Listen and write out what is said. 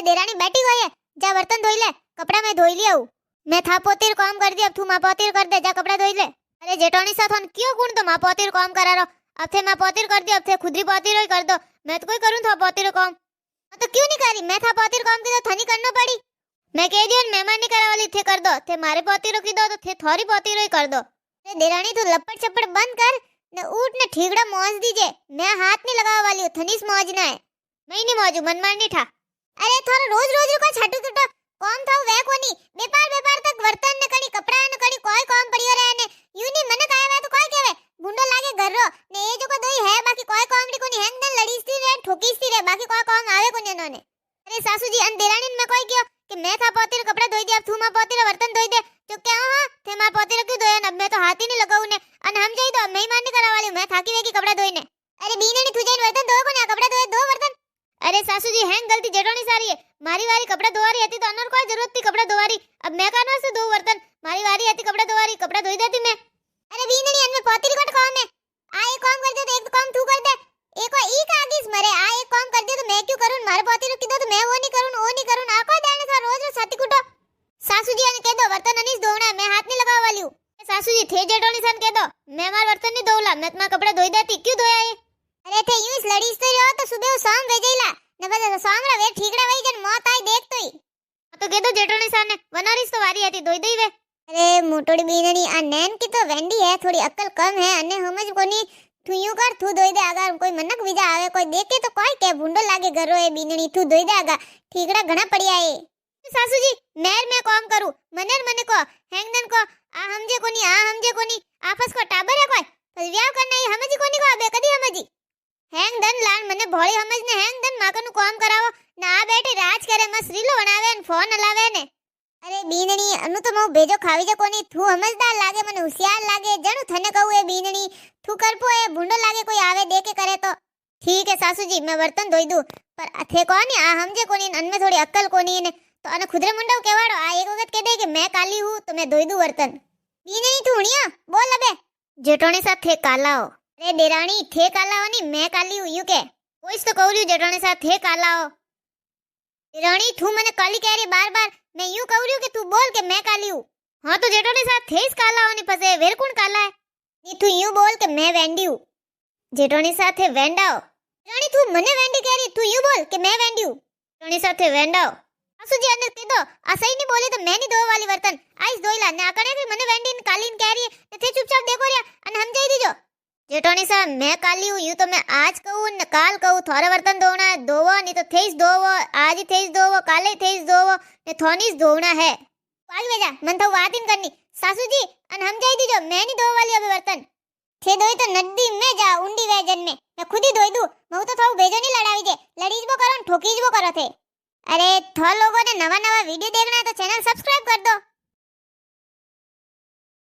देरानी बैठी हुई है, जा बर्तन धोई ले, कपड़ा मैं धोई लिया हूँ। मैं था पोतीर काम कर दी, अब तू माँ पोतीर कर दे, जा कपड़ा धोई ले। अरे जेठोनी साथ होन क्यों कौन तो माँ पोतीर काम करा रहो, अब थे माँ पोतीर कर दी, अब थे खुदरी पोतीर ही कर दो। मैं तो कोई करूँ था पोतीर काम, तो क्यों नहीं करी? मैं था पोतीर काम की तो थनी करना पड़ी। मैं कह दियो मेहमान नहीं करा वाली थे कर दो, थे मारे पोतीरो की दो तो थे थोड़ी पोतीरो ही कर दो। देरानी तू लपट चपट बंद कर ने उठ ने ठीकड़ा मौज दीजे, मैं हाथ नहीं लगावा वाली हूँ, थनीस मौजना है, मैं नहीं मौजू मन मान नहीं ठा। अरे थोड़ा रोज रोज को छाटू टूटो कौन था वे कोनी, बेपार तक वर्तन ने कणी कपड़ा ने कणी कोई काम पड़ियो रहे ने यू नहीं मन काया तो कोई कहवे भुंडो लागे घर रो ने ये जो को दोई है, बाकी कोई काम नी कोनी हैंग दन लड़ीसती रे ठोकीसती रे, बाकी कोई काम आवे कोनी नोने। अरे सासू जी अन देरानी में कोई क्यों कि मैं था पोतीर कपड़ा धोई दे, अब तू मां पोतीर बर्तन धोई दे, जो क्या हां थे मां पोतीर क्यों धोया, अब मैं तो हाथ ही नहीं लगाऊ ने अन हम जाई तो मैं ही मानने करा वाली, मैं थाकी वेगी कपड़ा धोई ने। अरे बीने नी तुझे बर्तन धोए कोनी, कपड़ा धोए दो बर्तन। अरे सासू जी हैंग गलती जेठोनी सारी है, मारी वारी कपड़ा धोवारी हती तो अनर कोई जरूरत थी कपड़ा धोवारी, अब मैं कान वास्ते धो बर्तन, मारी वारी हती कपड़ा धोवारी, कपड़ा धोई देती मैं। अरे बीने नी अन में पोतीर कट काम है, आ एक काम कर दे तो एक काम तू कर दे, एक और ई का आगीस मरे, आ एक काम कर दे तो मैं क्यों करूं, मारे पोतीर की दो तो मैं वो नहीं करूं आ कोई देने था रोज रोज छाती कुटो। सासू जी ने कह दो बर्तन अनीस धोना, मैं हाथ नहीं लगावा वाली हूं। सासू जी थे जेठोनी सन कह दो मैं मार बर्तन नहीं धोला, मैं तुम्हारा कपड़ा धोई देती, क्यों धोया ये? अरे थे यूं इस लड़ीस तो रहो तो सुबह शाम भेजेला ने बस शाम रे वे ठीकड़ा वही जन मौत आई देख तो ही तो कह दो जेठोनी सन ने वनारिस तो वारी आती धोई दई वे। अरे मोटोड़ी बीनड़ी आ नैन की तो वेंडी है, थोड़ी अक्ल कम है, अने समझ कोनी तू यूं कर तू धोई दे, अगर कोई मनक विजा आवे कोई देखे तो कोई के भुंडो लागे घरो ए बीनड़ी तू धोई दे, आगा ठीकड़ा घणा पड़िया है। सासू जी मैं काम करूं मने को हैंगदन को आ हमजे कोनी आपस को टाबर है कोई तो व्याव करना ही समझी कोनी को आबे कदी समझी हैंगदन लान मने भोळी समझने हैंगदन माकनु काम करावो ना आ बैठी राज करे मस्त रीलो बनावे ने फोन हलावे ने। अरे बीनणी अनु तो मो भेजो खावी जे कोनी तू समझदार लागे मने होशियार लागे जणु थने कहू ए बीनणी तू करपो ए भुंडो लागे कोई आवे देखे करे तो ठीक है सासू जी मैं बर्तन धोई दूं, पर अथे कोनी आ हमजे कोनी अन में थोड़ी अक्ल कोनी ने तो अने खुदरे मुंडा केवाड़ो आ एक वक्त कह दे कि मैं काली हूं तो मैं धोई दूं बर्तन। बीनणी तू हुणिया बोल अबे जेठोनी साथ थे काला हो। अरे देरानी थे काला हो नहीं मैं काली हूं यू के कोई तो कहू रियो जेठोनी साथ थे काला हो। देरानी तू मने काली कह रही बार बार, मैं यूं कहू रियो कि तू बोल के मैं काली हूं। हां तो जेठोनी साथ थे इस काला होनी फसे वेर कौन काला है नी तू यूं बोल के मैं वेंडी हूं। जेठोनी साथ है वेंडा हो। देरानी तू मने वेंडी कह रही, तू यूं बोल के मैं वेंडी हूं। जेठोनी साथ है वेंडा हो। सासू जी ने कह दो आ सही नहीं बोली तो मैं नहीं धो वाली बर्तन आइस धोईला ने आकड़े कि मने वेंडी ने काली ने कह रही है थे चुपचाप देखो रिया अन हम जाई दीजो। जेठोनी साहब मैं काली हूं यूं तो मैं आज कहूं न काल कहूं थोड़े बर्तन धोना है धोवो नहीं तो थेस धोवो, आज ही थेस धोवो काले थेस धोवो ने थोनीस धोना है। आगे बेजा मन तो बात ही करनी सासू जी अन हम जाई दीजो मैं नहीं धो वाली अबे बर्तन थे धोई तो नदी में जा उंडी वेजन में मैं खुद ही धोई दूं, मैं तो थाऊ भेजो नहीं लड़ावी जे लड़ीज वो करो ठोकीज वो करो थे। अरे थो लोगों ने नवा वीडियो देखना है तो चैनल सब्सक्राइब कर दो।